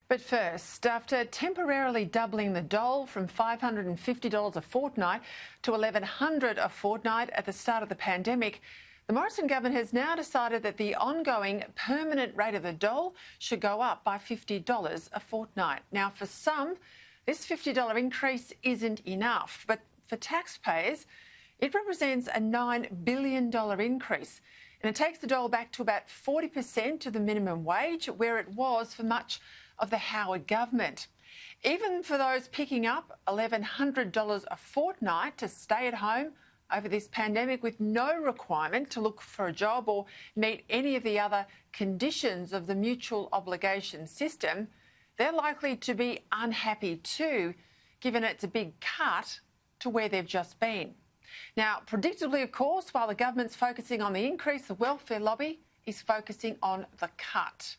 But first, after temporarily doubling the dole from $550 a fortnight to $1,100 a fortnight at the start of the pandemic, the Morrison government has now decided that the ongoing permanent rate of the dole should go up by $50 a fortnight. Now, for some, this $50 increase isn't enough, but for taxpayers, it represents a $9 billion increase, and it takes the dole back to about 40% of the minimum wage, where it was for much of the Howard government. Even for those picking up $1,100 a fortnight to stay at home over this pandemic with no requirement to look for a job or meet any of the other conditions of the mutual obligation system, they're likely to be unhappy too, given it's a big cut to where they've just been. Now, predictably, of course, while the government's focusing on the increase, the welfare lobby is focusing on the cut.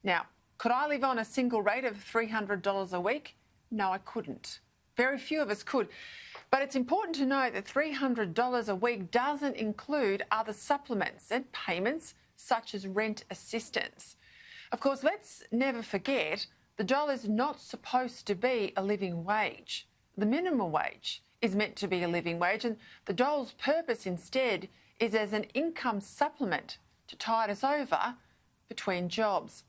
Now, could I live on a single rate of $300 a week? No, I couldn't. Very few of us could. But it's important to note that $300 a week doesn't include other supplements and payments such as rent assistance. Of course, let's never forget the dole is not supposed to be a living wage. The minimum wage is meant to be a living wage, and the dole's purpose instead is as an income supplement to tide us over between jobs.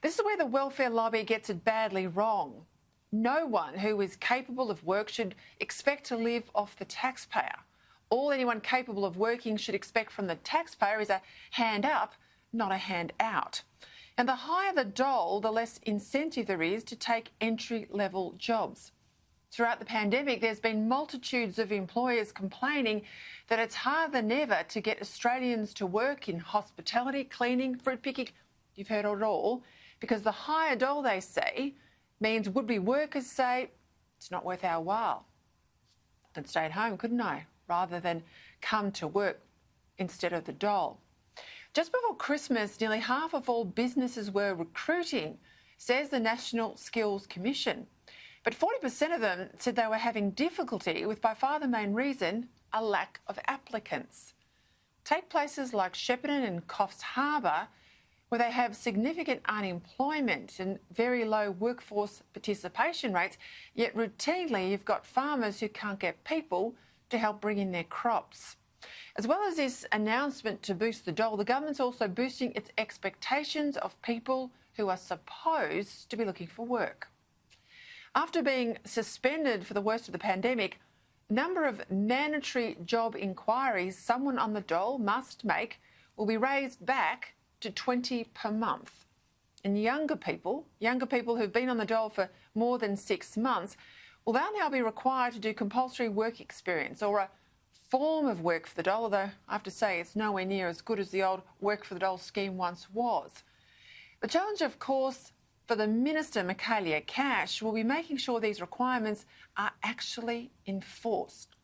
This is where the welfare lobby gets it badly wrong. No one who is capable of work should expect to live off the taxpayer. All anyone capable of working should expect from the taxpayer is a hand up, not a hand out. And the higher the dole, the less incentive there is to take entry-level jobs. Throughout the pandemic, there's been multitudes of employers complaining that it's harder than ever to get Australians to work in hospitality, cleaning, fruit picking. You've heard it all. Because the higher dole, they say, means would-be workers say, it's not worth our while. I could stay at home, couldn't I, rather than come to work instead of the dole. Just before Christmas, nearly half of all businesses were recruiting, says the National Skills Commission. But 40% of them said they were having difficulty with, by far the main reason, a lack of applicants. Take places like Shepparton and Coffs Harbour, where they have significant unemployment and very low workforce participation rates, yet routinely you've got farmers who can't get people to help bring in their crops. As well as this announcement to boost the dole, the government's also boosting its expectations of people who are supposed to be looking for work. After being suspended for the worst of the pandemic, the number of mandatory job inquiries someone on the dole must make will be raised back to 20 per month. And younger people who've been on the dole for more than 6 months, will they'll now be required to do compulsory work experience or a form of work for the dole, although I have to say it's nowhere near as good as the old work for the dole scheme once was. The challenge, of course, for the Minister, Michaelia Cash, will be making sure these requirements are actually enforced.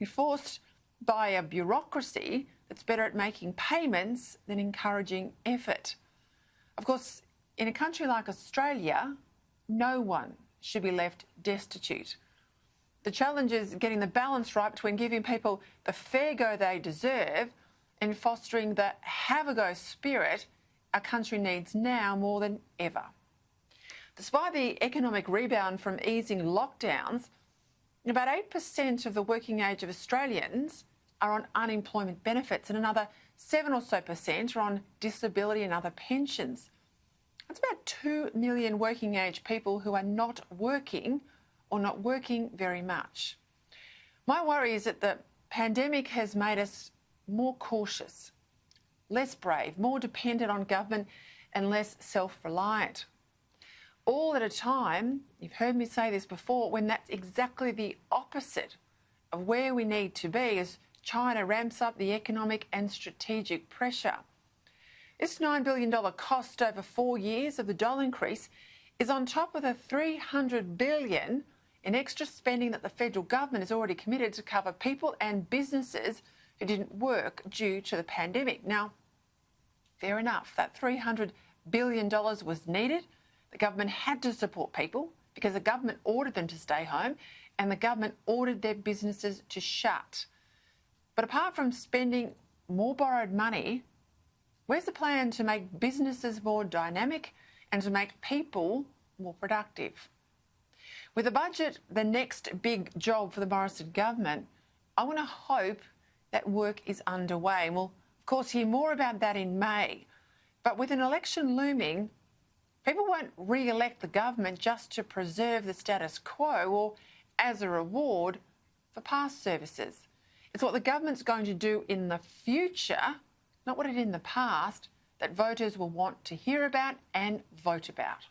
Enforced by a bureaucracy that's better at making payments than encouraging effort. Of course, in a country like Australia, no one should be left destitute. The challenge is getting the balance right between giving people the fair go they deserve and fostering the have-a-go spirit our country needs now more than ever. Despite the economic rebound from easing lockdowns, about 8% of the working age of Australians are on unemployment benefits and another 7% or so are on disability and other pensions. That's about 2 million working age people who are not working or not working very much. My worry is that the pandemic has made us more cautious, less brave, more dependent on government and less self-reliant. All at a time, you've heard me say this before, when that's exactly the opposite of where we need to be as China ramps up the economic and strategic pressure. This $9 billion cost over 4 years of the dole increase is on top of the $300 billion in extra spending that the federal government has already committed to cover people and businesses who didn't work due to the pandemic. Now, fair enough, that $300 billion was needed. The government had to support people because the government ordered them to stay home and the government ordered their businesses to shut. But apart from spending more borrowed money, where's the plan to make businesses more dynamic and to make people more productive. With the budget the next big job for the Morrison government, I want to hope that work is underway. And we'll, of course, hear more about that in May. But with an election looming, people won't re-elect the government just to preserve the status quo or as a reward for past services. It's what the government's going to do in the future, not what it did in the past, that voters will want to hear about and vote about.